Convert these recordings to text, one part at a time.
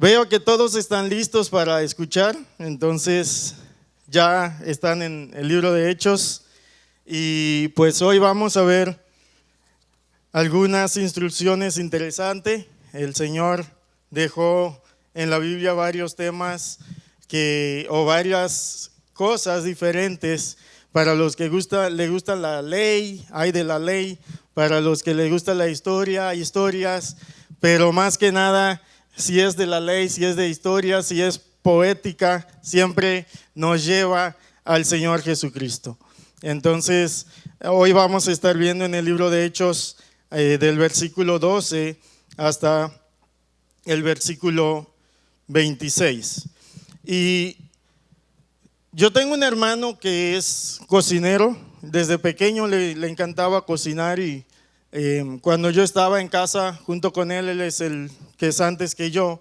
Veo que todos están listos para escuchar, entonces ya están en el libro de Hechos y pues hoy vamos a ver algunas instrucciones interesantes. El Señor dejó en la Biblia varios temas o varias cosas diferentes para los que le gusta la ley, hay de la ley, para los que les gusta la historia, hay historias, pero más que nada, si es de la ley, si es de historia, si es poética, siempre nos lleva al Señor Jesucristo. Entonces, hoy vamos a estar viendo en el libro de Hechos del versículo 12 hasta el versículo 26. Y yo tengo un hermano que es cocinero, desde pequeño le encantaba cocinar y cuando yo estaba en casa junto con él, él es el que es antes que yo,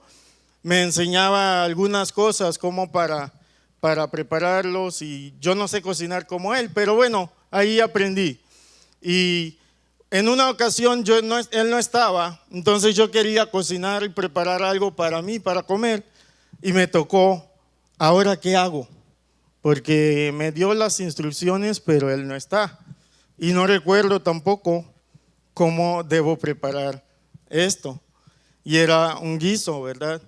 me enseñaba algunas cosas como para prepararlos y yo no sé cocinar como él, pero bueno, ahí aprendí. Y en una ocasión él no estaba, entonces yo quería cocinar y preparar algo para mí, para comer, y me tocó, ¿ahora qué hago? Porque me dio las instrucciones, pero él no está. Y no recuerdo tampoco cómo debo preparar esto. Y era un guiso, ¿verdad?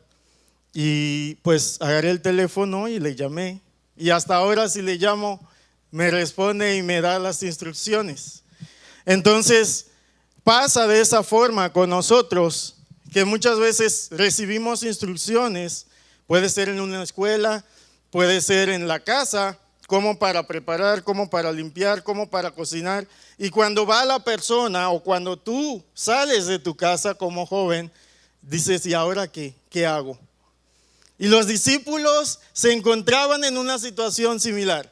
Y pues agarré el teléfono y le llamé. Y hasta ahora si le llamo, me responde y me da las instrucciones. Entonces, pasa de esa forma con nosotros, que muchas veces recibimos instrucciones, puede ser en una escuela, puede ser en la casa, como para preparar, como para limpiar, como para cocinar. Y cuando va la persona o cuando tú sales de tu casa como joven, dices, ¿y ahora qué? ¿Qué hago? Y los discípulos se encontraban en una situación similar.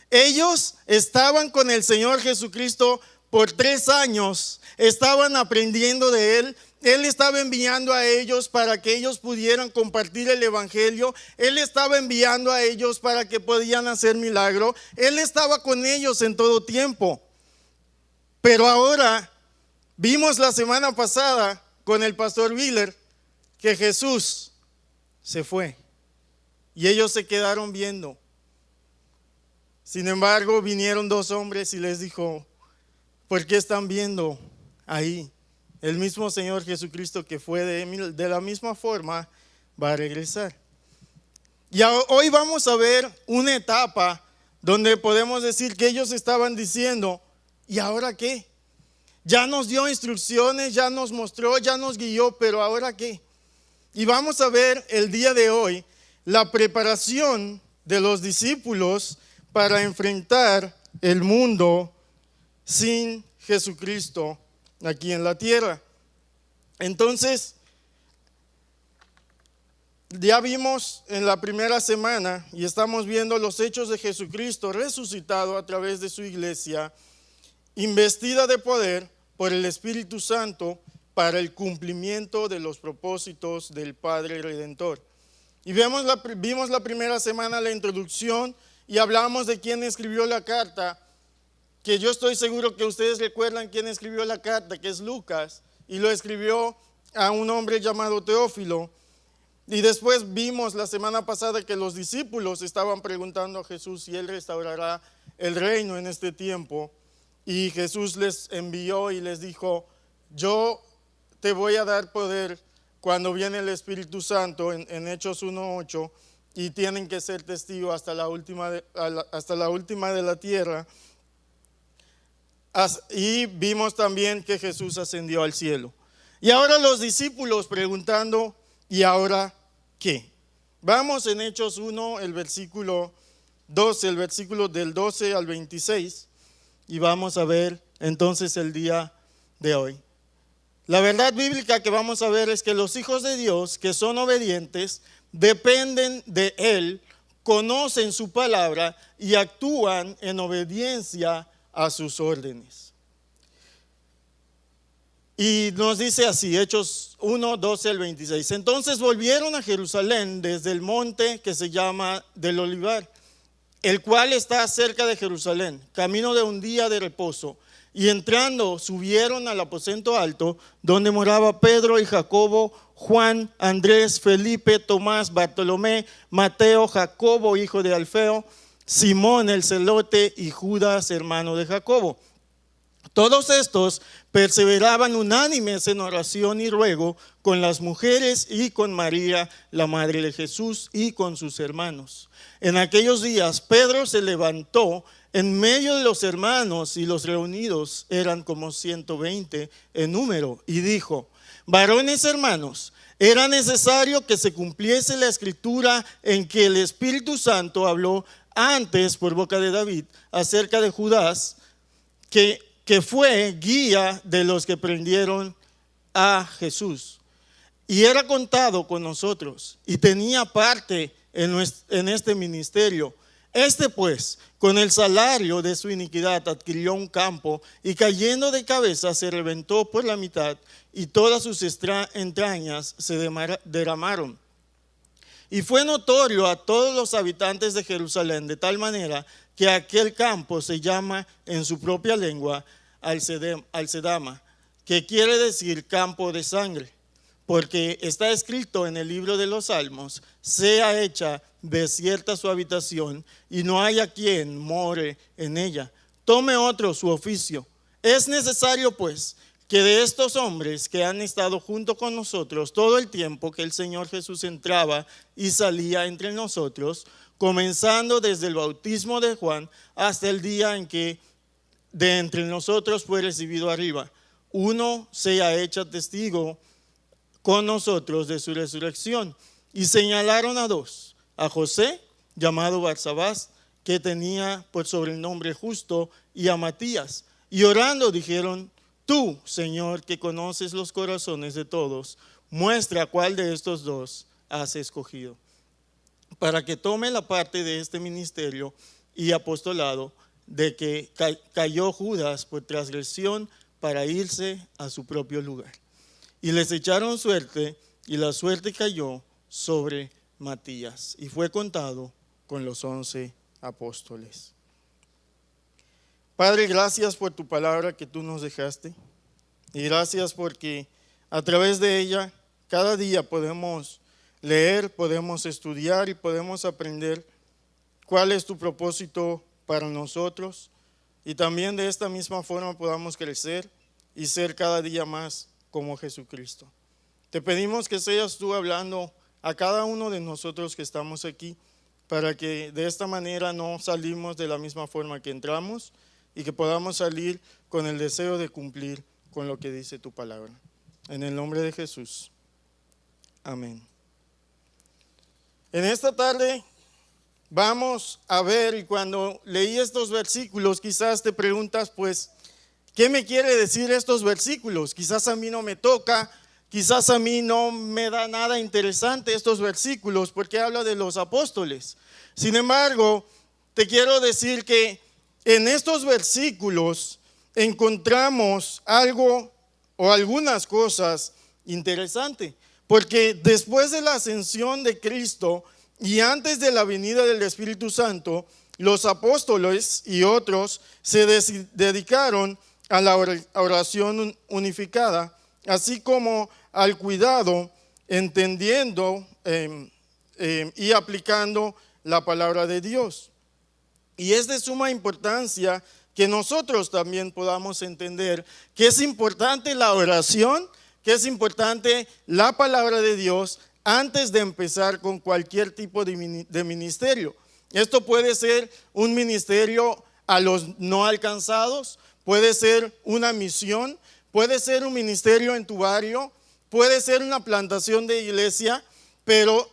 Ellos estaban con el Señor Jesucristo por 3 años, estaban aprendiendo de Él. Él estaba enviando a ellos para que ellos pudieran compartir el evangelio. Él estaba enviando a ellos para que podían hacer milagro. Él estaba con ellos en todo tiempo. Pero ahora vimos la semana pasada con el pastor Willer que Jesús se fue y ellos se quedaron viendo. Sin embargo, vinieron 2 hombres y les dijo, ¿por qué están viendo ahí? El mismo Señor Jesucristo que fue de la misma forma va a regresar. Y hoy vamos a ver una etapa donde podemos decir que ellos estaban diciendo, ¿y ahora qué? Ya nos dio instrucciones, ya nos mostró, ya nos guió, pero ¿ahora qué? Y vamos a ver el día de hoy la preparación de los discípulos para enfrentar el mundo sin Jesucristo aquí en la tierra. Entonces, ya vimos en la primera semana y estamos viendo los hechos de Jesucristo resucitado a través de su iglesia, investida de poder por el Espíritu Santo para el cumplimiento de los propósitos del Padre Redentor. Y vimos la primera semana la introducción y hablamos de quién escribió la carta, que yo estoy seguro que ustedes recuerdan quién escribió la carta, que es Lucas, y lo escribió a un hombre llamado Teófilo. Y después vimos la semana pasada que los discípulos estaban preguntando a Jesús si Él restaurará el reino en este tiempo. Y Jesús les envió y les dijo, yo te voy a dar poder cuando viene el Espíritu Santo en Hechos 1:8 y tienen que ser testigos hasta la última de la tierra. Y vimos también que Jesús ascendió al cielo. Y ahora los discípulos preguntando, ¿y ahora qué? Vamos en Hechos 1, el versículo 12, el versículo del 12 al 26, y vamos a ver entonces el día de hoy. La verdad bíblica que vamos a ver es que los hijos de Dios que son obedientes dependen de Él, conocen su palabra y actúan en obediencia a sus órdenes. Y nos dice así, Hechos 1, 12 al 26. Entonces volvieron a Jerusalén desde el monte que se llama del Olivar, el cual está cerca de Jerusalén, camino de un día de reposo. Y entrando subieron al aposento alto donde moraba Pedro y Jacobo, Juan, Andrés, Felipe, Tomás, Bartolomé, Mateo, Jacobo, hijo de Alfeo, Simón el celote y Judas, hermano de Jacobo. Todos estos perseveraban unánimes en oración y ruego con las mujeres y con María, la madre de Jesús, y con sus hermanos. En aquellos días Pedro se levantó en medio de los hermanos, y los reunidos eran como 120 en número, y dijo: varones hermanos, era necesario que se cumpliese la escritura en que el Espíritu Santo habló antes por boca de David acerca de Judas, que fue guía de los que prendieron a Jesús, y era contado con nosotros, y tenía parte en este ministerio. Este pues, con el salario de su iniquidad, adquirió un campo, y cayendo de cabeza se reventó por la mitad, y todas sus entrañas se derramaron. Y fue notorio a todos los habitantes de Jerusalén, de tal manera que aquel campo se llama en su propia lengua Alcedama, que quiere decir campo de sangre, porque está escrito en el libro de los Salmos: sea hecha desierta su habitación, y no haya quien more en ella. Tome otro su oficio. Es necesario pues que de estos hombres que han estado junto con nosotros todo el tiempo que el Señor Jesús entraba y salía entre nosotros, comenzando desde el bautismo de Juan hasta el día en que de entre nosotros fue recibido arriba, uno sea hecho testigo con nosotros de su resurrección. Y señalaron a dos: a José, llamado Barsabás, que tenía por sobrenombre Justo, y a Matías. Y orando dijeron: tú, Señor, que conoces los corazones de todos, muestra cuál de estos dos has escogido, para que tome la parte de este ministerio y apostolado de que cayó Judas por transgresión, para irse a su propio lugar. Y les echaron suerte, y la suerte cayó sobre Matías, y fue contado con los 11 apóstoles. Padre, gracias por tu palabra que tú nos dejaste, y gracias porque a través de ella cada día podemos leer, podemos estudiar y podemos aprender cuál es tu propósito para nosotros, y también de esta misma forma podamos crecer y ser cada día más como Jesucristo. Te pedimos que seas tú hablando a cada uno de nosotros que estamos aquí, para que de esta manera no salimos de la misma forma que entramos, y que podamos salir con el deseo de cumplir con lo que dice tu palabra. En el nombre de Jesús. Amén. En esta tarde vamos a ver, y cuando leí estos versículos quizás te preguntas, pues, ¿qué me quiere decir estos versículos? Quizás a mí no me toca, quizás a mí no me da nada interesante estos versículos, porque habla de los apóstoles. Sin embargo, te quiero decir que en estos versículos encontramos algo o algunas cosas interesantes, porque después de la ascensión de Cristo y antes de la venida del Espíritu Santo, los apóstoles y otros se dedicaron a la oración unificada, así como al cuidado, entendiendo y aplicando la palabra de Dios. Y es de suma importancia que nosotros también podamos entender que es importante la oración, que es importante la palabra de Dios antes de empezar con cualquier tipo de ministerio. Esto puede ser un ministerio a los no alcanzados, puede ser una misión, puede ser un ministerio en tu barrio, puede ser una plantación de iglesia, pero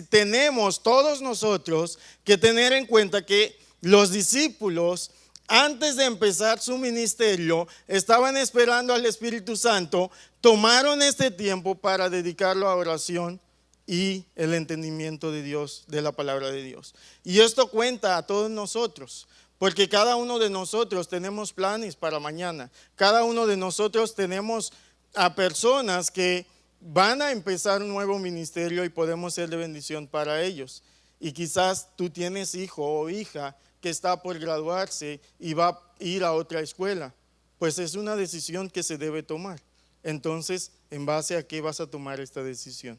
tenemos todos nosotros que tener en cuenta que los discípulos, antes de empezar su ministerio, estaban esperando al Espíritu Santo, tomaron este tiempo para dedicarlo a oración y el entendimiento de Dios, de la palabra de Dios. Y esto cuenta a todos nosotros, porque cada uno de nosotros tenemos planes para mañana. Cada uno de nosotros tenemos a personas que van a empezar un nuevo ministerio y podemos ser de bendición para ellos. Y quizás tú tienes hijo o hija que está por graduarse y va a ir a otra escuela. Pues es una decisión que se debe tomar. Entonces en base a qué vas a tomar esta decisión.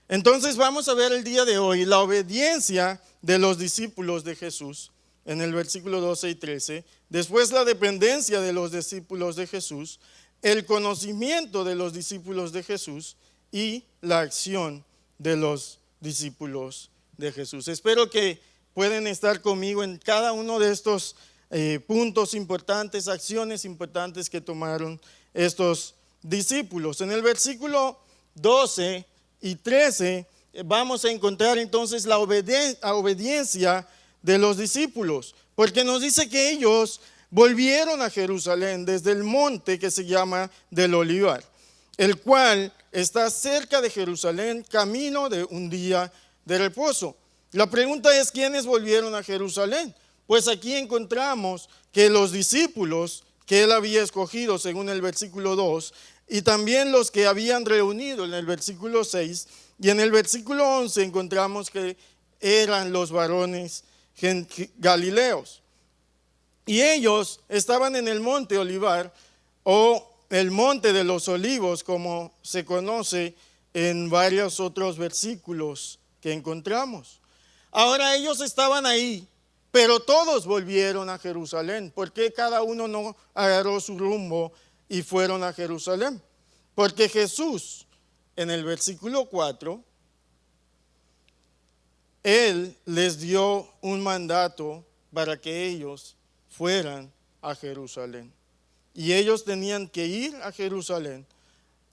Entonces vamos a ver el día de hoy la obediencia de los discípulos de Jesús en el versículo 12 y 13, después la dependencia de los discípulos de Jesús, el conocimiento de los discípulos de Jesús y la acción de los discípulos de Jesús. Espero que pueden estar conmigo en cada uno de estos puntos importantes, acciones importantes que tomaron estos discípulos. En el versículo 12 y 13 vamos a encontrar entonces la obediencia de los discípulos, porque nos dice que ellos volvieron a Jerusalén desde el monte que se llama del Olivar, el cual está cerca de Jerusalén, camino de un día de reposo. La pregunta es, ¿quiénes volvieron a Jerusalén? Pues aquí encontramos que los discípulos que él había escogido según el versículo 2, y también los que habían reunido en el versículo 6, y en el versículo 11 encontramos que eran los varones galileos. Y ellos estaban en el monte Olivar, o el monte de los olivos, como se conoce en varios otros versículos que encontramos. Ahora ellos estaban ahí, pero todos volvieron a Jerusalén. ¿Por qué cada uno no agarró su rumbo y fueron a Jerusalén? Porque Jesús, en el versículo 4, Él les dio un mandato para que ellos fueran a Jerusalén. Y ellos tenían que ir a Jerusalén,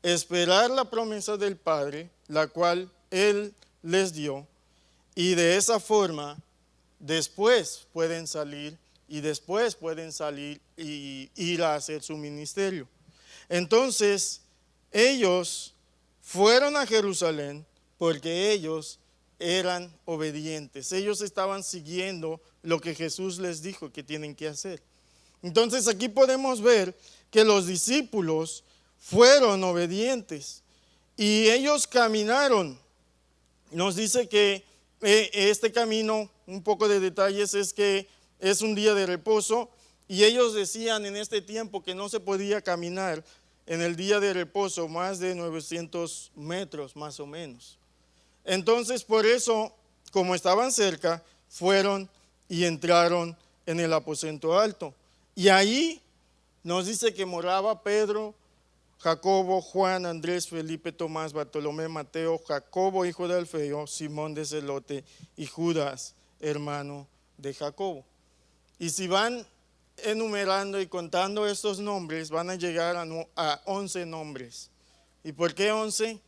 esperar la promesa del Padre, la cual Él les dio, y de esa forma después pueden salir y ir a hacer su ministerio. Entonces, ellos fueron a Jerusalén porque ellos eran obedientes. Ellos estaban siguiendo lo que Jesús les dijo que tienen que hacer. Entonces, aquí podemos ver que los discípulos fueron obedientes y ellos caminaron. Nos dice que este camino, un poco de detalles, es que es un día de reposo y ellos decían en este tiempo que no se podía caminar en el día de reposo más de 900 metros más o menos. Entonces por eso, como estaban cerca, fueron y entraron en el aposento alto. Y ahí nos dice que moraba Pedro, Jacobo, Juan, Andrés, Felipe, Tomás, Bartolomé, Mateo, Jacobo, hijo de Alfeo, Simón de Zelote y Judas, hermano de Jacobo. Y si van enumerando y contando estos nombres, van a llegar a 11 nombres. ¿Y por qué 11?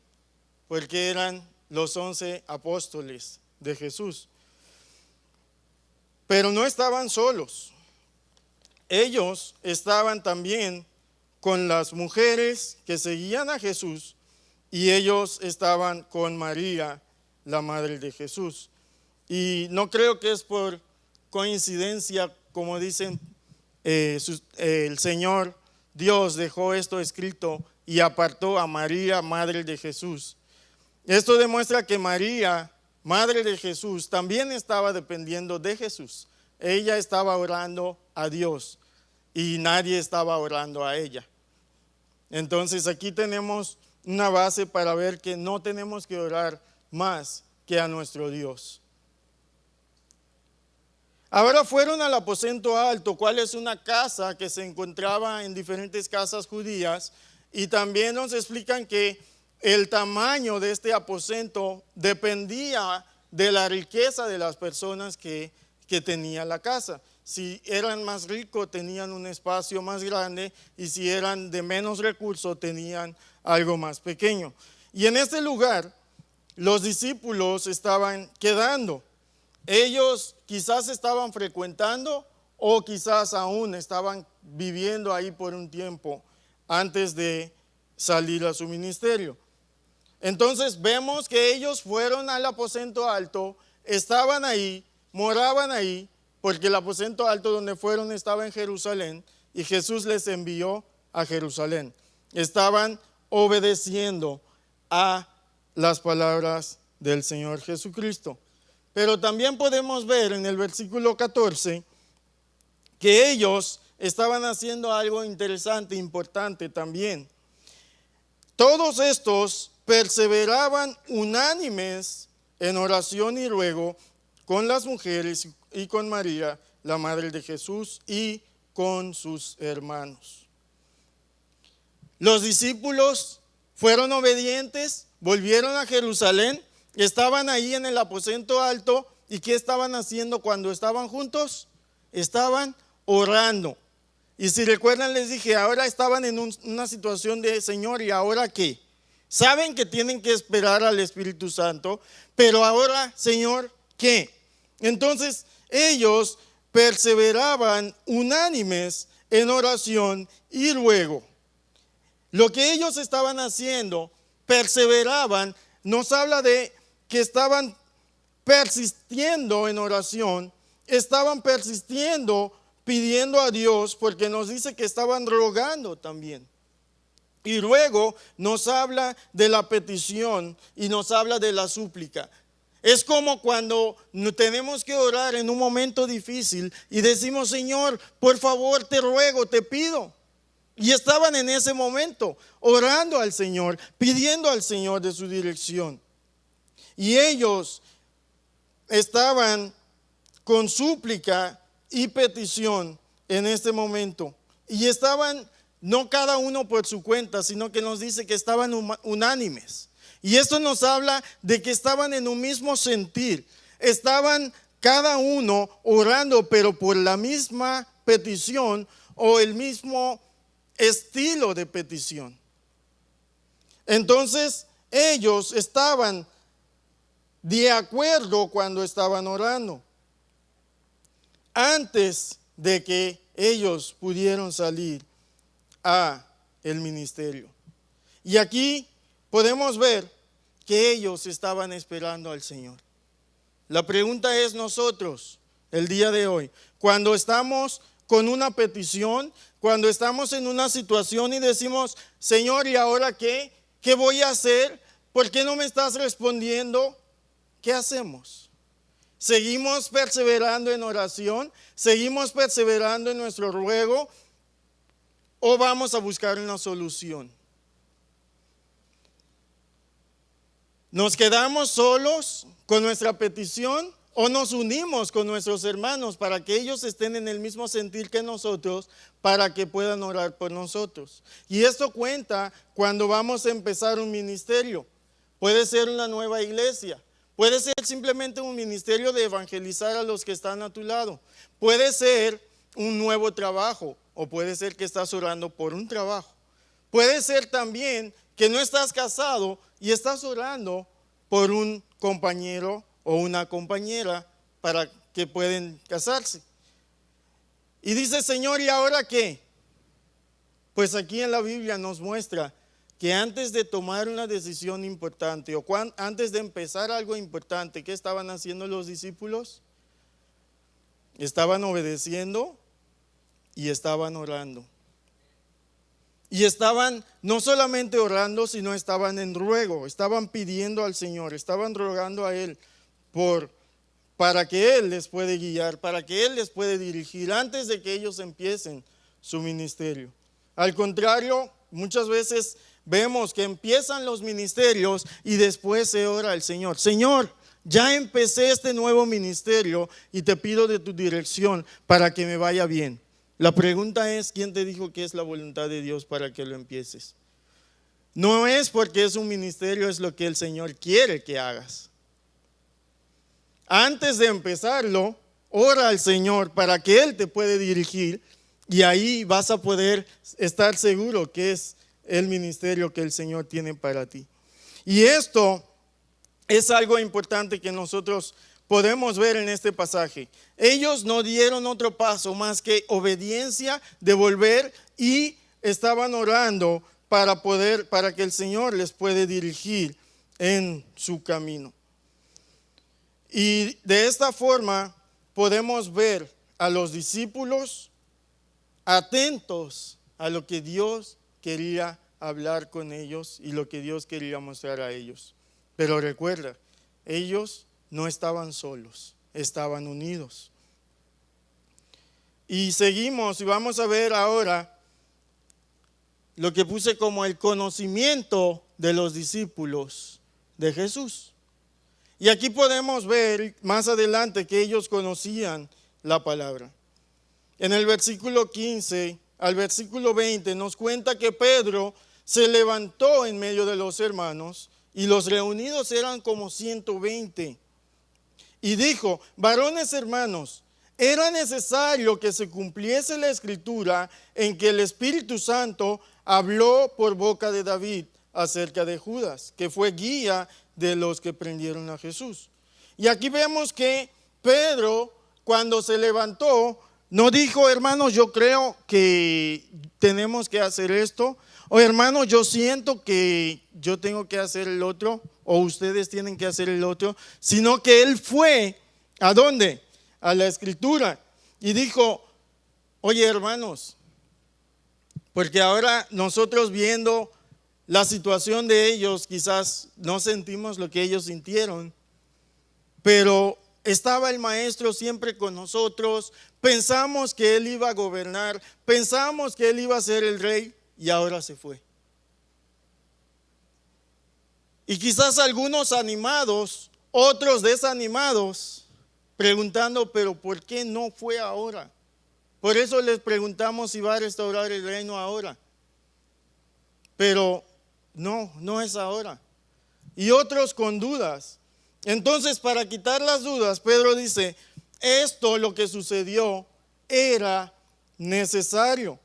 Porque eran los 11 apóstoles de Jesús. Pero no estaban solos. Ellos estaban también con las mujeres que seguían a Jesús y ellos estaban con María, la madre de Jesús. Y no creo que es por coincidencia, como dicen, el Señor Dios dejó esto escrito y apartó a María, madre de Jesús. Esto demuestra que María, madre de Jesús, también estaba dependiendo de Jesús. Ella estaba orando a Dios y nadie estaba orando a ella. Entonces aquí tenemos una base para ver que no tenemos que orar más que a nuestro Dios. Ahora fueron al aposento alto, cual es una casa que se encontraba en diferentes casas judías, y también nos explican que el tamaño de este aposento dependía de la riqueza de las personas que tenía la casa. Si eran más ricos tenían un espacio más grande y si eran de menos recursos tenían algo más pequeño. Y en este lugar los discípulos estaban quedando. Ellos quizás estaban frecuentando o quizás aún estaban viviendo ahí por un tiempo antes de salir a su ministerio. Entonces vemos que ellos fueron al aposento alto, estaban ahí, moraban ahí, porque el aposento alto donde fueron estaba en Jerusalén y Jesús les envió a Jerusalén. Estaban obedeciendo a las palabras del Señor Jesucristo. Pero también podemos ver en el versículo 14 que ellos estaban haciendo algo interesante, importante también. Todos estos perseveraban unánimes en oración y ruego con las mujeres y con María, la madre de Jesús, y con sus hermanos. Los discípulos fueron obedientes, volvieron a Jerusalén, estaban ahí en el aposento alto. ¿Y qué estaban haciendo cuando estaban juntos? Estaban orando. Y si recuerdan, les dije, ahora estaban en una situación de Señor, ¿y ahora qué? Saben que tienen que esperar al Espíritu Santo, pero ahora, Señor, ¿qué? Entonces ellos perseveraban unánimes en oración y ruego. Lo que ellos estaban haciendo, perseveraban, nos habla de que estaban persistiendo en oración, estaban persistiendo pidiendo a Dios, porque nos dice que estaban rogando también. Y luego nos habla de la petición y nos habla de la súplica. Es como cuando tenemos que orar en un momento difícil y decimos, Señor, por favor, te ruego, te pido. Y estaban en ese momento orando al Señor, pidiendo al Señor de su dirección. Y ellos estaban con súplica y petición en este momento. Y estaban, no cada uno por su cuenta, sino que nos dice que estaban unánimes. Y esto nos habla de que estaban en un mismo sentir. Estaban cada uno orando, pero por la misma petición o el mismo estilo de petición. Entonces ellos estaban de acuerdo cuando estaban orando, antes de que ellos pudieran salir a el ministerio. Y aquí podemos ver que ellos estaban esperando al Señor. La pregunta es nosotros, el día de hoy, cuando estamos con una petición, cuando estamos en una situación y decimos, Señor, ¿y ahora qué? ¿Qué voy a hacer? ¿Por qué no me estás respondiendo? ¿Qué hacemos? ¿Seguimos perseverando en oración? ¿Seguimos perseverando en nuestro ruego? ¿O vamos a buscar una solución? ¿Nos quedamos solos con nuestra petición o nos unimos con nuestros hermanos para que ellos estén en el mismo sentir que nosotros, para que puedan orar por nosotros? Y esto cuenta cuando vamos a empezar un ministerio. Puede ser una nueva iglesia. Puede ser simplemente un ministerio de evangelizar a los que están a tu lado. Puede ser un nuevo trabajo, o puede ser que estás orando por un trabajo. Puede ser también que no estás casado y estás orando por un compañero o una compañera para que puedan casarse. Y dice, Señor, ¿y ahora qué? Pues aquí en la Biblia nos muestra que antes de tomar una decisión importante o antes de empezar algo importante, ¿qué estaban haciendo los discípulos? Estaban obedeciendo y estaban orando. Y estaban no solamente orando, sino estaban en ruego, estaban pidiendo al Señor, estaban rogando a Él para que Él les puede guiar, para que Él les puede dirigir antes de que ellos empiecen su ministerio. Al contrario, muchas veces vemos que empiezan los ministerios y después se ora al Señor. Señor, ya empecé este nuevo ministerio y te pido de tu dirección para que me vaya bien. La pregunta es, ¿quién te dijo que es la voluntad de Dios para que lo empieces? No es porque es un ministerio, es lo que el Señor quiere que hagas. Antes de empezarlo, ora al Señor para que Él te puede dirigir y ahí vas a poder estar seguro que es el ministerio que el Señor tiene para ti. Y esto es algo importante que nosotros podemos ver en este pasaje. Ellos no dieron otro paso más que obediencia de volver y estaban orando para que el Señor les puede dirigir en su camino. Y de esta forma podemos ver a los discípulos atentos a lo que Dios quería hablar con ellos y lo que Dios quería mostrar a ellos. Pero recuerda, ellos no estaban solos, estaban unidos. Y seguimos y vamos a ver ahora lo que puse como el conocimiento de los discípulos de Jesús. Y aquí podemos ver más adelante que ellos conocían la palabra. En el versículo 15 al versículo 20 nos cuenta que Pedro se levantó en medio de los hermanos y los reunidos eran como 120. Y dijo: varones hermanos, era necesario que se cumpliese la escritura en que el Espíritu Santo habló por boca de David acerca de Judas, que fue guía de los que prendieron a Jesús. Y aquí vemos que Pedro, cuando se levantó, no dijo: hermanos, yo creo que tenemos que hacer esto, o hermanos, yo siento que yo tengo que hacer el otro, o ustedes tienen que hacer el otro, sino que él fue, ¿a dónde? A la escritura, y dijo: oye hermanos, porque ahora nosotros viendo la situación de ellos, quizás no sentimos lo que ellos sintieron, pero estaba el maestro siempre con nosotros, pensamos que él iba a gobernar, pensamos que él iba a ser el rey, y ahora se fue. Y quizás algunos animados, otros desanimados, preguntando: pero ¿por qué no fue ahora? Por eso les preguntamos si va a restaurar el reino ahora. Pero no es ahora. Y otros con dudas. Entonces, para quitar las dudas, Pedro dice: esto, lo que sucedió, era necesario.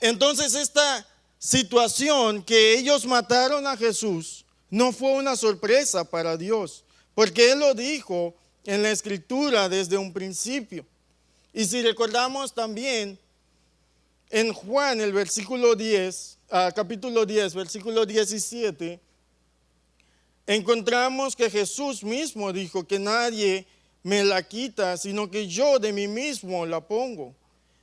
Entonces, esta situación que ellos mataron a Jesús no fue una sorpresa para Dios, porque Él lo dijo en la Escritura desde un principio. Y si recordamos también en Juan, el versículo 10, capítulo 10, versículo 17, encontramos que Jesús mismo dijo que nadie me la quita, sino que yo de mí mismo la pongo.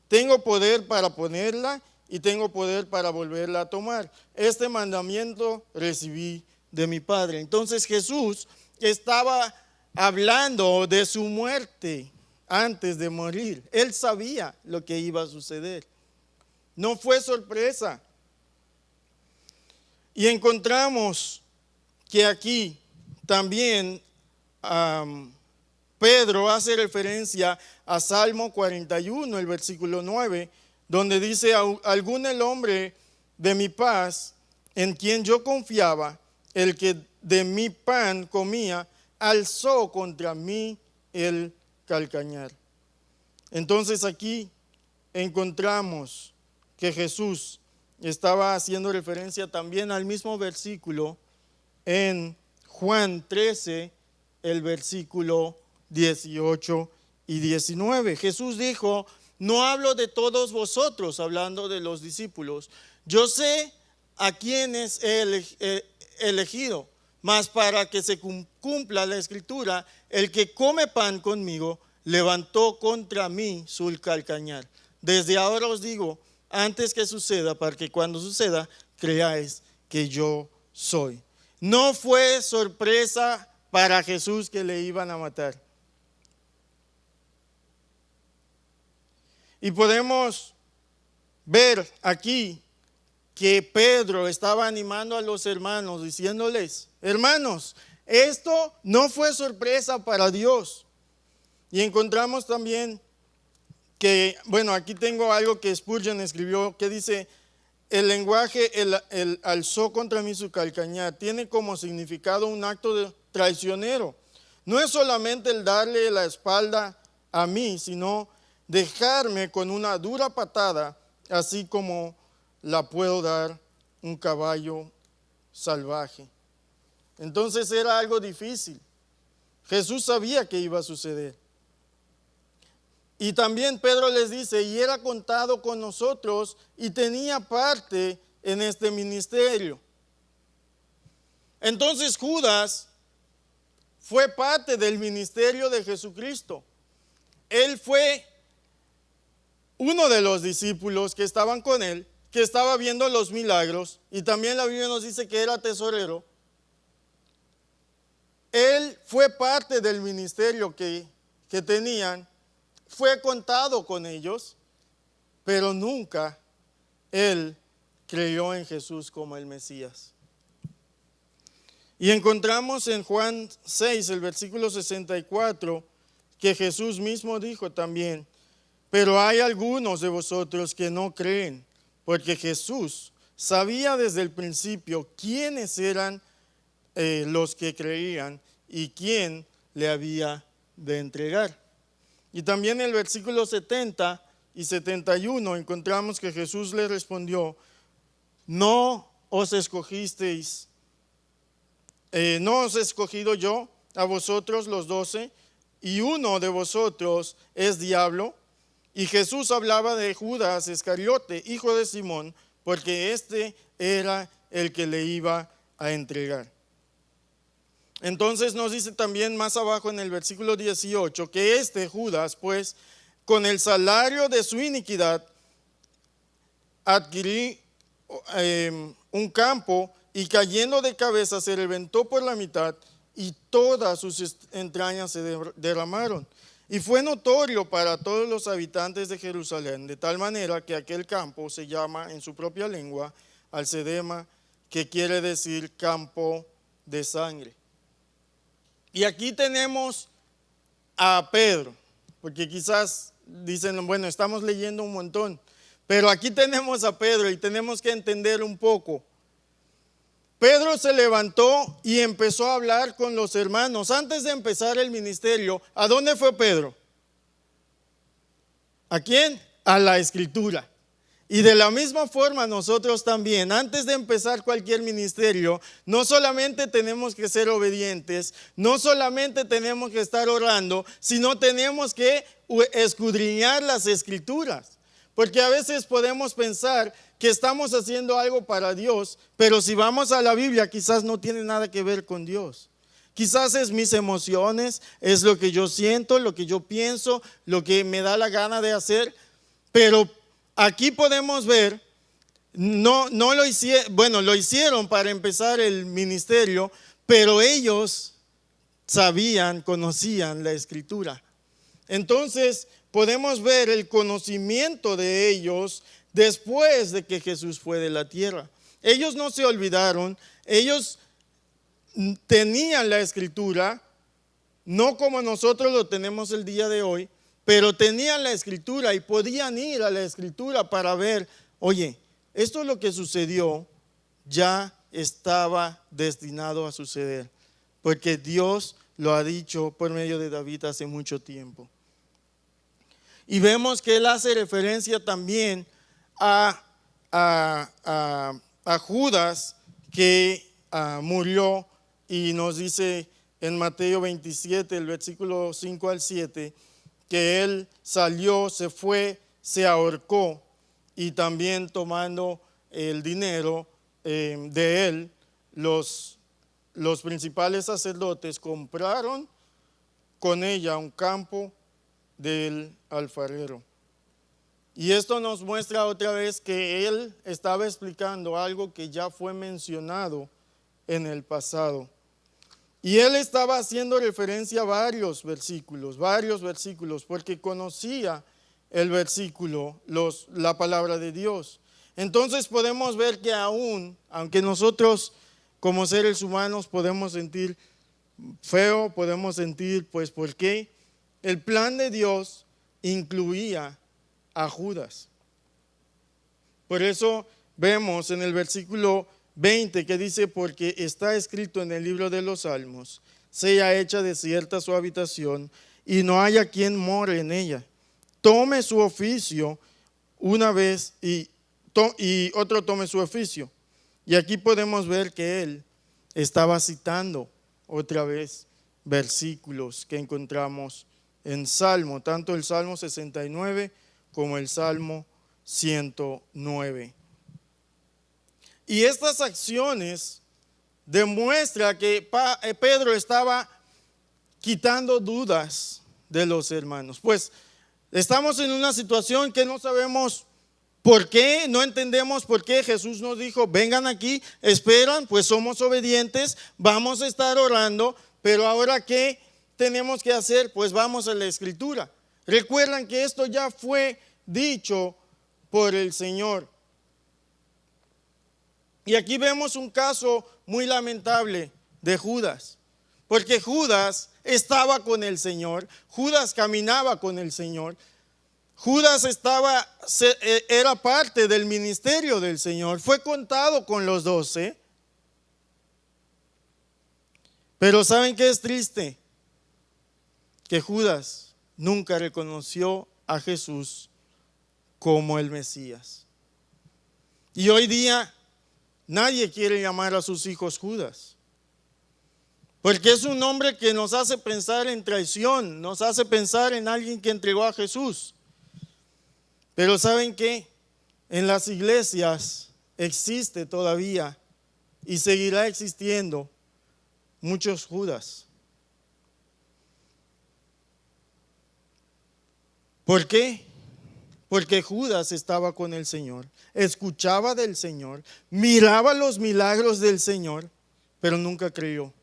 Tengo poder para ponerla y tengo poder para volverla a tomar. Este mandamiento recibí de mi Padre. Entonces Jesús estaba hablando de su muerte antes de morir. Él sabía lo que iba a suceder. No fue sorpresa. Y encontramos que aquí también Pedro hace referencia a Salmo 41, el versículo 9, donde dice: algún el hombre de mi paz, en quien yo confiaba, el que de mi pan comía, alzó contra mí el calcañar. Entonces aquí encontramos que Jesús estaba haciendo referencia también al mismo versículo en Juan 13, el versículo 18 y 19. Jesús dijo: no hablo de todos vosotros, hablando de los discípulos. Yo sé a quienes he elegido, mas para que se cumpla la escritura, el que come pan conmigo levantó contra mí su calcañar. Desde ahora os digo, antes que suceda, para que cuando suceda creáis que yo soy. No fue sorpresa para Jesús que le iban a matar. Y podemos ver aquí que Pedro estaba animando a los hermanos, diciéndoles: hermanos, esto no fue sorpresa para Dios. Y encontramos también que, bueno, aquí tengo algo que Spurgeon escribió, que dice: el lenguaje, el alzó contra mí su calcañar, tiene como significado un acto traicionero. No es solamente el darle la espalda a mí, sino dejarme con una dura patada, así como la puedo dar un caballo salvaje. Entonces era algo difícil. Jesús sabía que iba a suceder. Y también Pedro les dice: y era contado con nosotros y tenía parte en este ministerio. Entonces Judas fue parte del ministerio de Jesucristo. Él fue uno de los discípulos que estaban con él, que estaba viendo los milagros, y también la Biblia nos dice que era tesorero. Él fue parte del ministerio que tenían, fue contado con ellos, pero nunca él creyó en Jesús como el Mesías. Y encontramos en Juan 6, el versículo 64, que Jesús mismo dijo también: pero hay algunos de vosotros que no creen, porque Jesús sabía desde el principio quiénes eran los que creían y quién le había de entregar. Y también en el versículo 70 y 71 encontramos que Jesús le respondió: no os escogisteis, no os he escogido yo a vosotros los 12, y uno de vosotros es diablo. Y Jesús hablaba de Judas Iscariote, hijo de Simón, porque este era el que le iba a entregar. Entonces nos dice también más abajo en el versículo 18 que este Judas, pues, con el salario de su iniquidad, adquirí un campo, y cayendo de cabeza se reventó por la mitad, y todas sus entrañas se derramaron. Y fue notorio para todos los habitantes de Jerusalén, de tal manera que aquel campo se llama en su propia lengua Alcedema, que quiere decir campo de sangre. Y aquí tenemos a Pedro, porque quizás dicen, bueno, estamos leyendo un montón, pero aquí tenemos a Pedro y tenemos que entender un poco. Pedro se levantó y empezó a hablar con los hermanos. Antes de empezar el ministerio, ¿a dónde fue Pedro? ¿A quién? A la Escritura. Y de la misma forma nosotros también, antes de empezar cualquier ministerio, no solamente tenemos que ser obedientes, no solamente tenemos que estar orando, sino tenemos que escudriñar las Escrituras. Porque a veces podemos pensar que estamos haciendo algo para Dios, pero si vamos a la Biblia quizás no tiene nada que ver con Dios. Quizás es mis emociones, es lo que yo siento, lo que yo pienso, lo que me da la gana de hacer. Pero aquí podemos ver, no lo hicieron, bueno, lo hicieron para empezar el ministerio, pero ellos sabían, conocían la Escritura. Entonces podemos ver el conocimiento de ellos después de que Jesús fue de la tierra. Ellos no se olvidaron, ellos tenían la Escritura, no como nosotros lo tenemos el día de hoy, pero tenían la Escritura y podían ir a la Escritura para ver, oye, esto es lo que sucedió, ya estaba destinado a suceder, porque Dios lo ha dicho por medio de David hace mucho tiempo. Y vemos que él hace referencia también a Judas, que murió, y nos dice en Mateo 27, el versículo 5 al 7, que él salió, se fue, se ahorcó, y también tomando el dinero de él, los principales sacerdotes compraron con ella un campo del alfarero. Y esto nos muestra otra vez que él estaba explicando algo que ya fue mencionado en el pasado. Y él estaba haciendo referencia a varios versículos, porque conocía el versículo, la palabra de Dios. Entonces podemos ver que aunque nosotros como seres humanos podemos sentir feo, podemos sentir, pues, ¿por qué? El plan de Dios incluía a Judas. Por eso vemos en el versículo 20 que dice: porque está escrito en el libro de los Salmos, sea hecha desierta su habitación y no haya quien more en ella. Tome su oficio una vez y otro tome su oficio. Y aquí podemos ver que él estaba citando otra vez versículos que encontramos en Salmo, tanto el Salmo 69 como el Salmo 109. Y estas acciones demuestran que Pedro estaba quitando dudas de los hermanos. Pues estamos en una situación que no sabemos por qué, no entendemos por qué Jesús nos dijo: vengan aquí, esperan, pues somos obedientes, vamos a estar orando, pero ahora ¿qué tenemos que hacer? Pues vamos a la Escritura. Recuerdan que esto ya fue dicho por el Señor. Y aquí vemos un caso muy lamentable de Judas, porque Judas estaba con el Señor, Judas caminaba con el Señor, Judas era parte del ministerio del Señor, fue contado con los 12. Pero ¿saben qué es triste? Que Judas nunca reconoció a Jesús como el Mesías. Y hoy día nadie quiere llamar a sus hijos Judas, porque es un nombre que nos hace pensar en traición, nos hace pensar en alguien que entregó a Jesús. Pero ¿saben qué? En las iglesias existe todavía y seguirá existiendo muchos Judas. ¿Por qué? Porque Judas estaba con el Señor, escuchaba del Señor, miraba los milagros del Señor, pero nunca creyó.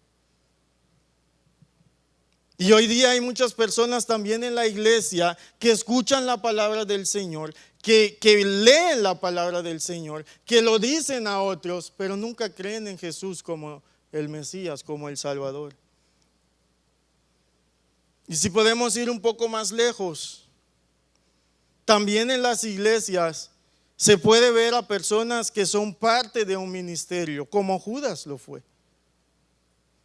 Y hoy día hay muchas personas también en la iglesia que escuchan la palabra del Señor, que leen la palabra del Señor, que lo dicen a otros, pero nunca creen en Jesús como el Mesías, como el Salvador. Y si podemos ir un poco más lejos, también en las iglesias se puede ver a personas que son parte de un ministerio, como Judas lo fue,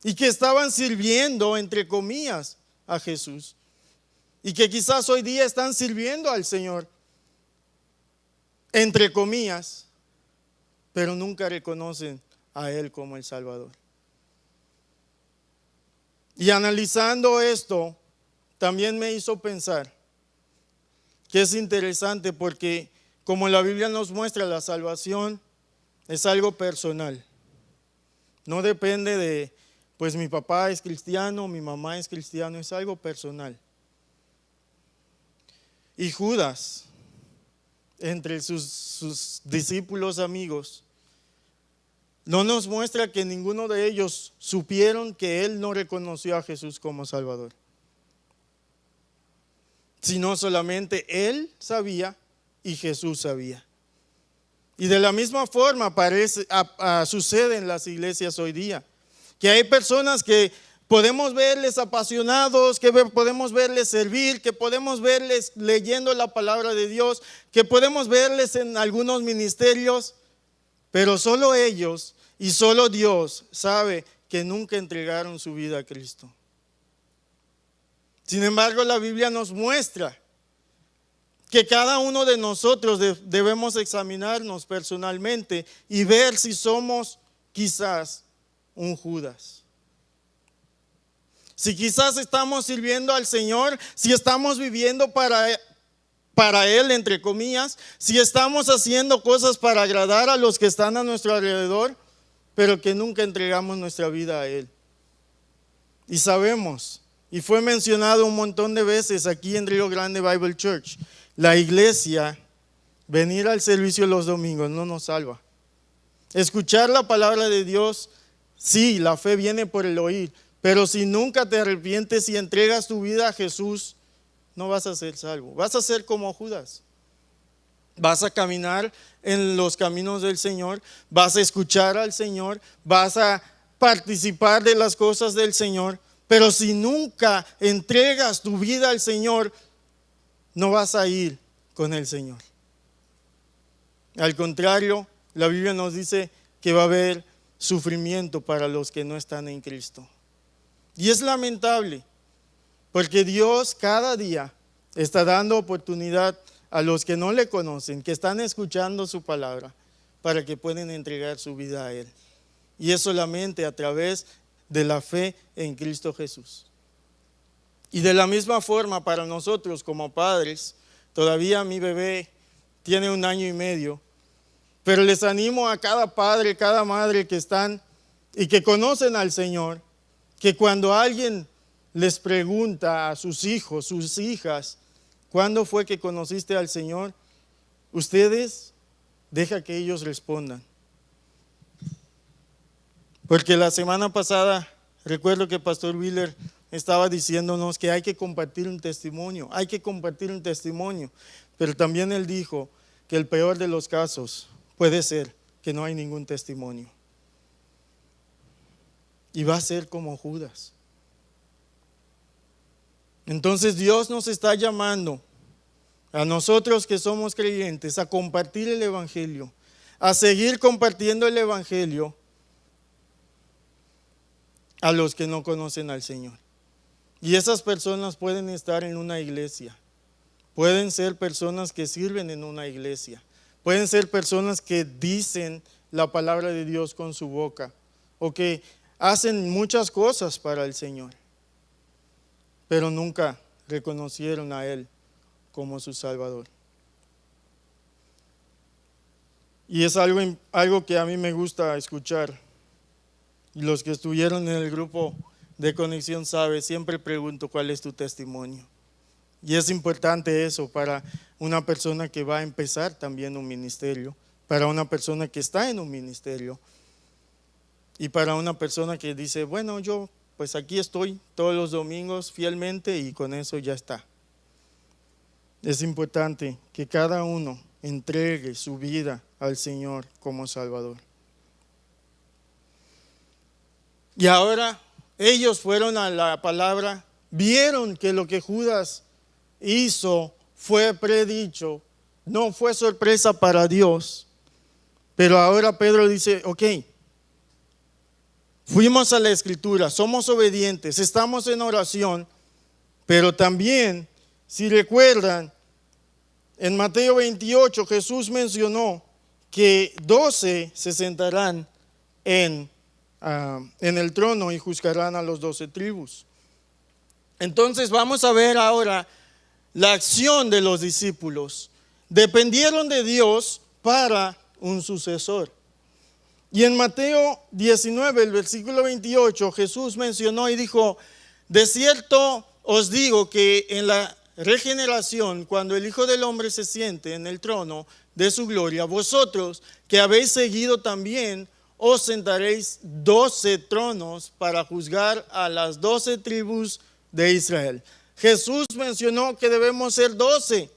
y que estaban sirviendo, entre comillas, a Jesús, y que quizás hoy día están sirviendo al Señor, entre comillas, pero nunca reconocen a Él como el Salvador. Y analizando esto, también me hizo pensar que es interesante porque, como la Biblia nos muestra, la salvación es algo personal. No depende de, pues mi papá es cristiano, mi mamá es cristiano, es algo personal. Y Judas, entre sus discípulos amigos, no nos muestra que ninguno de ellos supieron que él no reconoció a Jesús como Salvador, sino solamente él sabía y Jesús sabía. Y de la misma forma sucede en las iglesias hoy día, que hay personas que podemos verles apasionados, que podemos verles servir, que podemos verles leyendo la palabra de Dios, que podemos verles en algunos ministerios, pero solo ellos y solo Dios sabe que nunca entregaron su vida a Cristo. Sin embargo, la Biblia nos muestra que cada uno de nosotros debemos examinarnos personalmente y ver si somos quizás un Judas. Si quizás estamos sirviendo al Señor, si estamos viviendo para Él, entre comillas, si estamos haciendo cosas para agradar a los que están a nuestro alrededor, pero que nunca entregamos nuestra vida a Él. Y sabemos, y fue mencionado un montón de veces aquí en Río Grande Bible Church, la iglesia, venir al servicio los domingos no nos salva. Escuchar la palabra de Dios, sí, la fe viene por el oír, pero si nunca te arrepientes y entregas tu vida a Jesús, no vas a ser salvo. Vas a ser como Judas. Vas a caminar en los caminos del Señor, vas a escuchar al Señor, vas a participar de las cosas del Señor, pero si nunca entregas tu vida al Señor, no vas a ir con el Señor. Al contrario, la Biblia nos dice que va a haber sufrimiento para los que no están en Cristo. Y es lamentable, porque Dios cada día está dando oportunidad a los que no le conocen, que están escuchando su palabra, para que puedan entregar su vida a Él. Y es solamente a través de la fe en Cristo Jesús. Y de la misma forma para nosotros como padres, todavía mi bebé tiene 1 año y medio, pero les animo a cada padre, cada madre que están y que conocen al Señor, que cuando alguien les pregunta a sus hijos, sus hijas, ¿cuándo fue que conociste al Señor? Ustedes deja que ellos respondan. Porque la semana pasada recuerdo que Pastor Wheeler estaba diciéndonos que hay que compartir un testimonio, pero también él dijo que el peor de los casos puede ser que no hay ningún testimonio. Y va a ser como Judas. Entonces Dios nos está llamando a nosotros que somos creyentes a compartir el Evangelio, a seguir compartiendo el Evangelio a los que no conocen al Señor. Y esas personas pueden estar en una iglesia, pueden ser personas que sirven en una iglesia, pueden ser personas que dicen la palabra de Dios con su boca o que hacen muchas cosas para el Señor, pero nunca reconocieron a Él como su Salvador. Y es algo que a mí me gusta escuchar. Y los que estuvieron en el grupo de conexión saben, siempre pregunto cuál es tu testimonio. Y es importante eso para una persona que va a empezar también un ministerio, para una persona que está en un ministerio y para una persona que dice, bueno, yo pues aquí estoy todos los domingos fielmente y con eso ya está. Es importante que cada uno entregue su vida al Señor como Salvador. Y ahora ellos fueron a la palabra, vieron que lo que Judas hizo fue predicho, no fue sorpresa para Dios. Pero ahora Pedro dice, ok, fuimos a la Escritura, somos obedientes, estamos en oración, pero también, si recuerdan, en Mateo 28 Jesús mencionó que 12 se sentarán en el trono y juzgarán a los 12 tribus. Entonces vamos a ver ahora la acción de los discípulos. Dependieron de Dios para un sucesor. Y en Mateo 19, el versículo 28, Jesús mencionó y dijo, de cierto os digo que en la regeneración, cuando el Hijo del Hombre se siente en el trono de su gloria, vosotros que habéis seguido también, os sentaréis 12 tronos para juzgar a las 12 tribus de Israel. Jesús mencionó que debemos ser 12,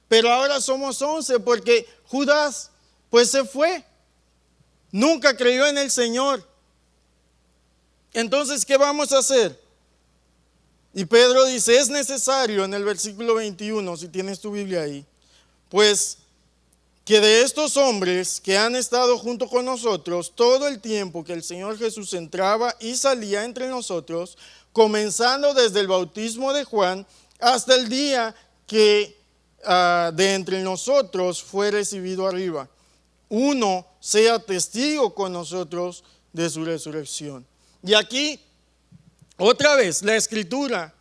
pero ahora somos 11 porque Judas pues se fue. Nunca creyó en el Señor. Entonces, ¿qué vamos a hacer? Y Pedro dice, es necesario en el versículo 21, si tienes tu Biblia ahí, pues que de estos hombres que han estado junto con nosotros todo el tiempo que el Señor Jesús entraba y salía entre nosotros, comenzando desde el bautismo de Juan hasta el día que de entre nosotros fue recibido arriba, uno sea testigo con nosotros de su resurrección. Y aquí, otra vez, la Escritura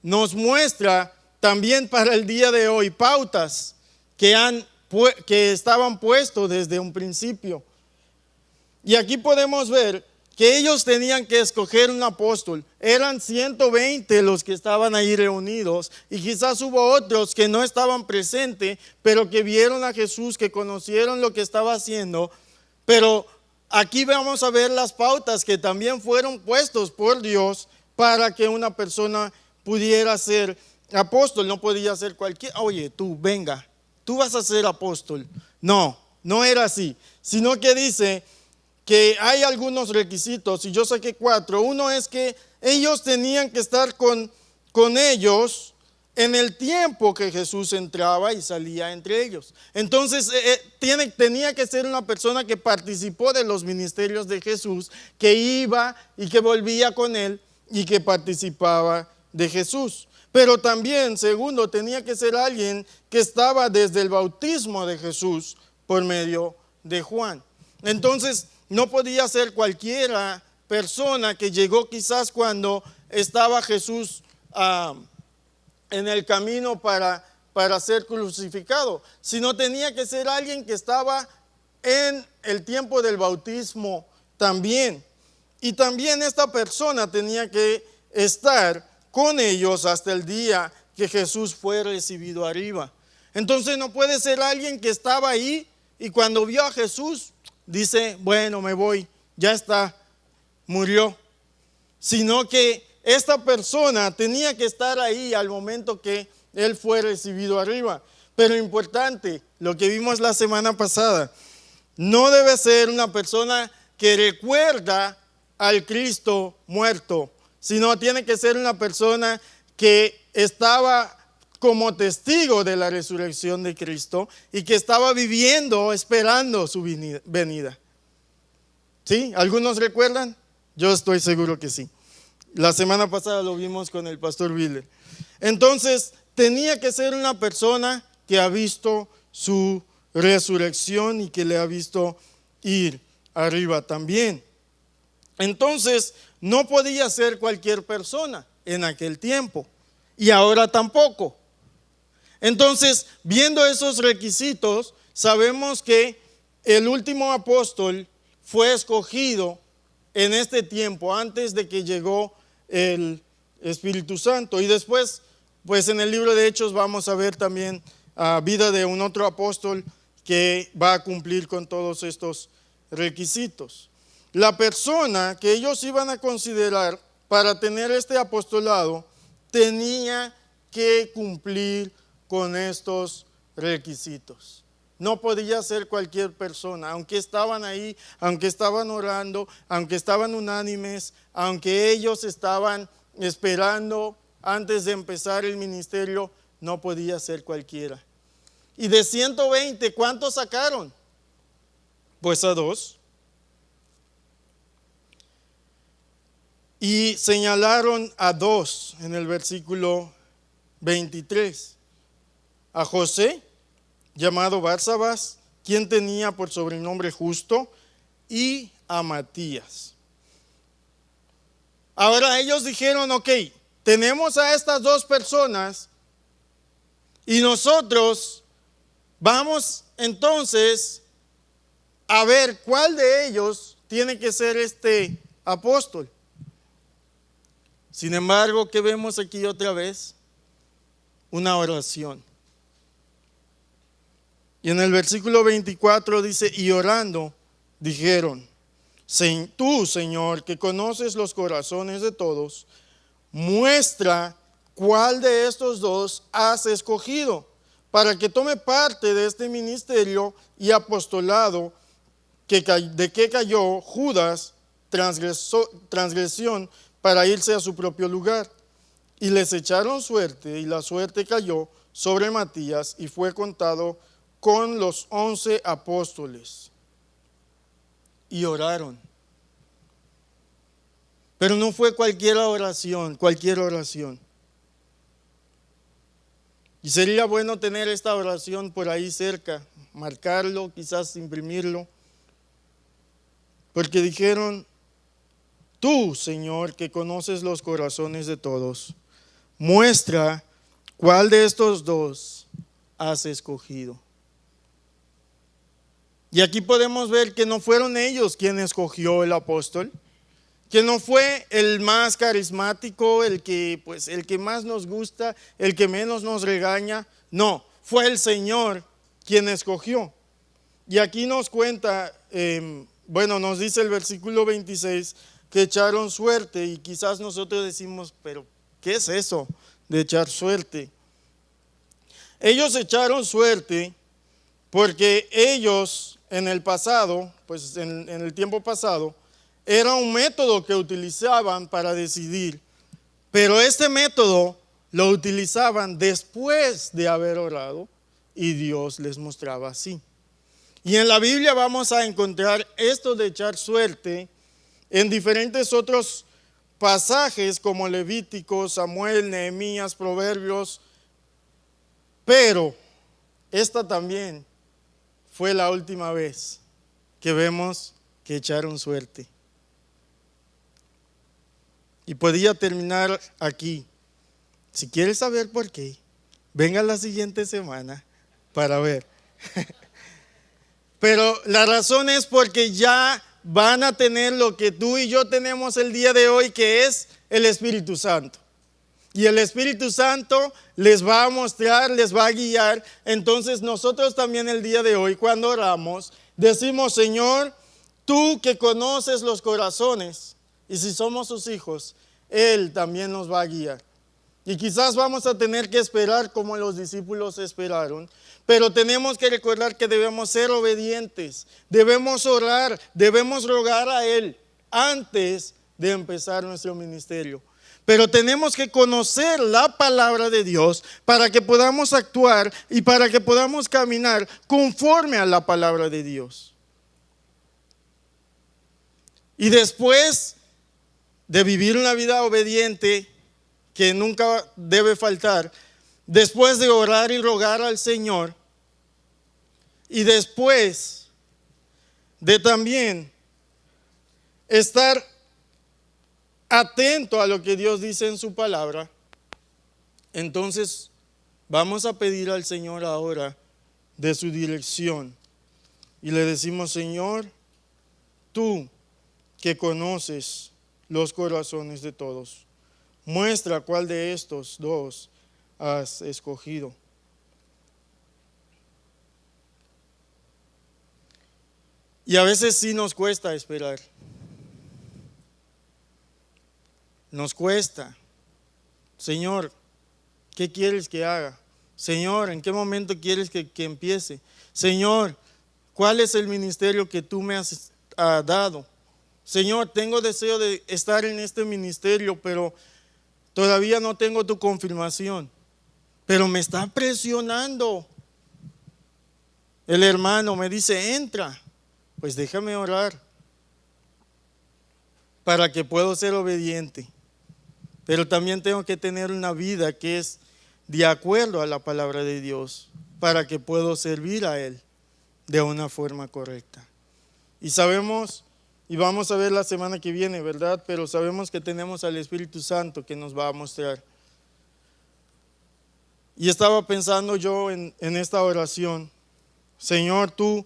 nos muestra también para el día de hoy pautas que estaban puestos desde un principio. Y aquí podemos ver que ellos tenían que escoger un apóstol. Eran 120 los que estaban ahí reunidos y quizás hubo otros que no estaban presentes, pero que vieron a Jesús, que conocieron lo que estaba haciendo. Pero aquí vamos a ver las pautas que también fueron puestos por Dios para que una persona pudiera ser apóstol. No podía ser cualquiera. Oye, tú venga, tú vas a ser apóstol. No, no era así, sino que dice que hay algunos requisitos, y yo saqué 4. Uno es que ellos tenían que estar con ellos en el tiempo que Jesús entraba y salía entre ellos. Entonces tenía que ser una persona que participó de los ministerios de Jesús, que iba y que volvía con él y que participaba de Jesús. Pero también, segundo, tenía que ser alguien que estaba desde el bautismo de Jesús por medio de Juan. Entonces, no podía ser cualquiera persona que llegó quizás cuando estaba Jesús en el camino para ser crucificado, sino tenía que ser alguien que estaba en el tiempo del bautismo también. Y también esta persona tenía que estar con ellos hasta el día que Jesús fue recibido arriba. Entonces no puede ser alguien que estaba ahí y cuando vio a Jesús dice, bueno, me voy, ya está, murió. Sino que esta persona tenía que estar ahí al momento que él fue recibido arriba. Pero importante, lo que vimos la semana pasada, no debe ser una persona que recuerda al Cristo muerto, sino tiene que ser una persona que estaba como testigo de la resurrección de Cristo y que estaba viviendo, esperando su venida. ¿Sí? ¿Algunos recuerdan? Yo estoy seguro que sí. La semana pasada lo vimos con el pastor Willer. Entonces, tenía que ser una persona que ha visto su resurrección y que le ha visto ir arriba también. Entonces, no podía ser cualquier persona en aquel tiempo y ahora tampoco. Entonces, viendo esos requisitos, sabemos que el último apóstol fue escogido en este tiempo, antes de que llegó el Espíritu Santo. Y después, pues en el libro de Hechos vamos a ver también la vida de un otro apóstol que va a cumplir con todos estos requisitos. La persona que ellos iban a considerar para tener este apostolado tenía que cumplir con estos requisitos. No podía ser cualquier persona, aunque estaban ahí, aunque estaban orando, aunque estaban unánimes, aunque ellos estaban esperando antes de empezar el ministerio, no podía ser cualquiera. Y de 120, ¿cuántos sacaron? Pues a 2. Y señalaron a 2 en el versículo 23. A José, llamado Barsabás, quien tenía por sobrenombre Justo, y a Matías. Ahora ellos dijeron, ok, tenemos a estas 2 personas y nosotros vamos entonces a ver cuál de ellos tiene que ser este apóstol. Sin embargo, ¿qué vemos aquí otra vez? Una oración. Y en el versículo 24 dice, y orando, dijeron, tú, Señor, que conoces los corazones de todos, muestra cuál de estos 2 has escogido, para que tome parte de este ministerio y apostolado de que cayó Judas, transgresión, para irse a su propio lugar. Y les echaron suerte, y la suerte cayó sobre Matías, y fue contado con los 11 apóstoles. Y oraron. Pero no fue cualquier oración. Y sería bueno tener esta oración por ahí cerca, marcarlo, quizás imprimirlo. Porque dijeron, tú, Señor, que conoces los corazones de todos, muestra cuál de estos 2 has escogido. Y aquí podemos ver que no fueron ellos quienes escogió el apóstol, que no fue el más carismático, el que más nos gusta, el que menos nos regaña. No, fue el Señor quien escogió. Y aquí nos cuenta, nos dice el versículo 26, que echaron suerte, y quizás nosotros decimos, pero ¿qué es eso de echar suerte? Ellos echaron suerte porque ellos en el pasado, pues en el tiempo pasado, era un método que utilizaban para decidir, pero este método lo utilizaban después de haber orado y Dios les mostraba así. Y en la Biblia vamos a encontrar esto de echar suerte en diferentes otros pasajes como Levítico, Samuel, Nehemías, Proverbios, pero esta también fue la última vez que vemos que echaron suerte. Y podía terminar aquí. Si quieres saber por qué, venga la siguiente semana para ver. Pero la razón es porque ya van a tener lo que tú y yo tenemos el día de hoy, que es el Espíritu Santo. Y el Espíritu Santo les va a mostrar, les va a guiar. Entonces nosotros también el día de hoy, cuando oramos, decimos, Señor, tú que conoces los corazones, y si somos sus hijos, Él también nos va a guiar. Y quizás vamos a tener que esperar como los discípulos esperaron, pero tenemos que recordar que debemos ser obedientes, debemos orar, debemos rogar a Él antes de empezar nuestro ministerio. Pero tenemos que conocer la palabra de Dios para que podamos actuar y para que podamos caminar conforme a la palabra de Dios. Y después de vivir una vida obediente, que nunca debe faltar, después de orar y rogar al Señor, y después de también estar atento a lo que Dios dice en su palabra, entonces vamos a pedir al Señor ahora de su dirección. Y le decimos: Señor, tú que conoces los corazones de todos, muestra cuál de estos dos has escogido. Y a veces sí nos cuesta esperar. Nos cuesta. Señor, ¿qué quieres que haga? Señor, ¿en qué momento quieres que empiece? Señor, ¿cuál es el ministerio que tú me has dado? Señor, tengo deseo de estar en este ministerio, pero todavía no tengo tu confirmación. Pero me está presionando. El hermano me dice: entra. Pues déjame orar para que pueda ser obediente. Pero también tengo que tener una vida que es de acuerdo a la palabra de Dios, para que pueda servir a Él de una forma correcta. Y sabemos, y vamos a ver la semana que viene, ¿verdad? Pero sabemos que tenemos al Espíritu Santo que nos va a mostrar. Y estaba pensando yo en esta oración: Señor, tú,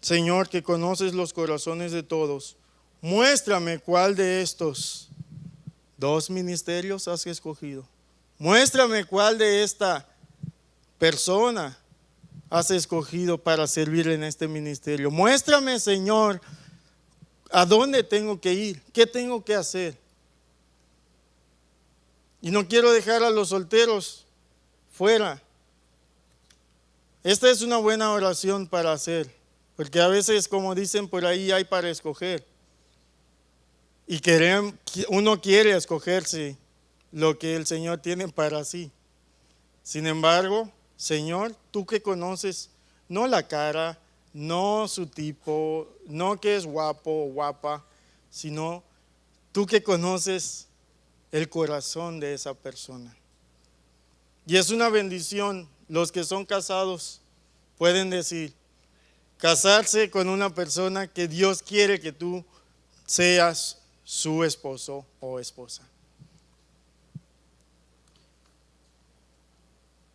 Señor, que conoces los corazones de todos, muéstrame cuál de estos dos ministerios has escogido. Muéstrame cuál de esta persona has escogido para servir en este ministerio. Muéstrame, Señor, a dónde tengo que ir, qué tengo que hacer. Y no quiero dejar a los solteros fuera. Esta es una buena oración para hacer, porque a veces, como dicen por ahí, hay para escoger. Y uno quiere escogerse lo que el Señor tiene para sí. Sin embargo, Señor, tú que conoces no la cara, no su tipo, no que es guapo o guapa, sino tú que conoces el corazón de esa persona. Y es una bendición. Los que son casados pueden decir: casarse con una persona que Dios quiere que tú seas su esposo o esposa.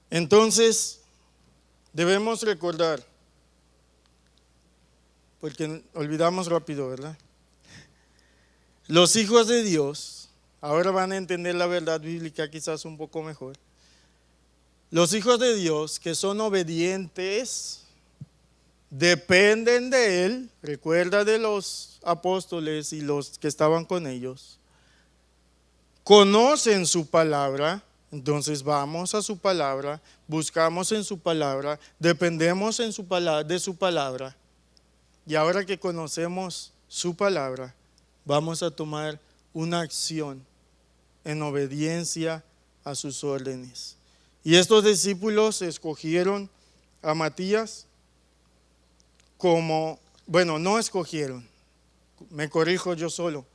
Entonces, debemos recordar, porque olvidamos rápido, ¿verdad? Los hijos de Dios, ahora van a entender la verdad bíblica quizás un poco mejor. Los hijos de Dios que son obedientes, dependen de Él. Recuerda de los apóstoles y los que estaban con ellos. Conocen su palabra, entonces vamos a su palabra, buscamos en su palabra, dependemos de su palabra. Y ahora que conocemos su palabra, vamos a tomar una acción en obediencia a sus órdenes. Y estos discípulos escogieron a Matías no escogieron, me corrijo yo solo.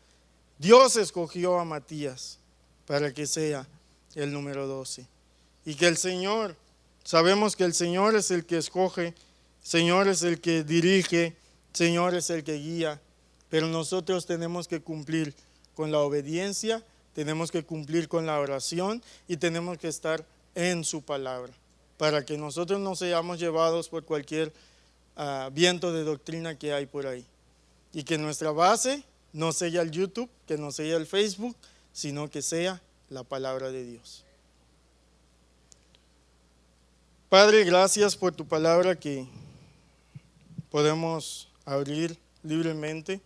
Dios escogió a Matías para que sea el número 12. Y que el Señor, sabemos que el Señor es el que escoge, Señor es el que dirige, Señor es el que guía, pero nosotros tenemos que cumplir con la obediencia, tenemos que cumplir con la oración y tenemos que estar en su palabra, para que nosotros no seamos llevados por cualquier viento de doctrina que hay por ahí. Y que nuestra base no sea el YouTube, que no sea el Facebook, sino que sea la palabra de Dios. Padre, gracias por tu palabra que podemos abrir libremente.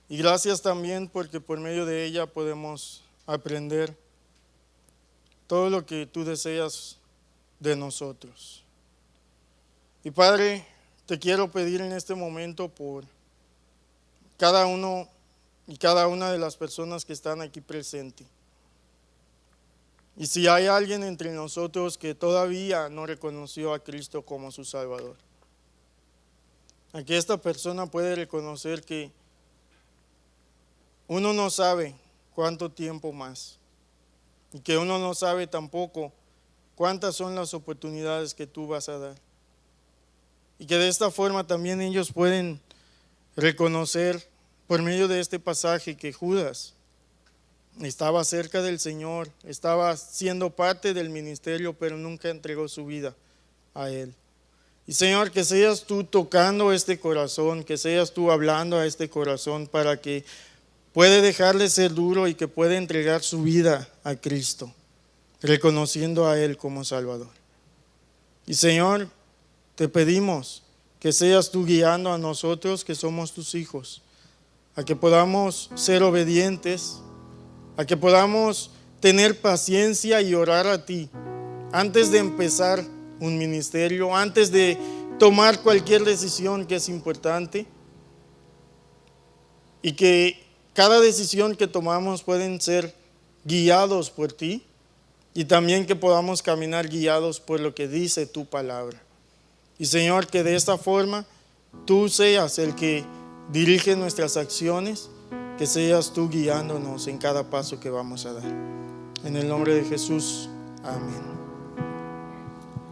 Y gracias también porque por medio de ella podemos aprender todo lo que tú deseas de nosotros. Y Padre, te quiero pedir en este momento por cada uno y cada una de las personas que están aquí presentes. Y si hay alguien entre nosotros que todavía no reconoció a Cristo como su Salvador, a que esta persona puede reconocer que uno no sabe cuánto tiempo más y que uno no sabe tampoco cuántas son las oportunidades que tú vas a dar. Y que de esta forma también ellos pueden reconocer por medio de este pasaje que Judas estaba cerca del Señor, estaba siendo parte del ministerio, pero nunca entregó su vida a Él. Y Señor, que seas tú tocando este corazón, que seas tú hablando a este corazón para que pueda dejar de ser duro y que pueda entregar su vida a Cristo, reconociendo a Él como Salvador. Y Señor, te pedimos que seas tú guiando a nosotros que somos tus hijos, a que podamos ser obedientes, a que podamos tener paciencia y orar a ti antes de empezar un ministerio, antes de tomar cualquier decisión que es importante, y que cada decisión que tomamos pueden ser guiados por ti y también que podamos caminar guiados por lo que dice tu palabra. Y Señor, que de esta forma tú seas el que dirige nuestras acciones, que seas tú guiándonos en cada paso que vamos a dar. En el nombre de Jesús, amén.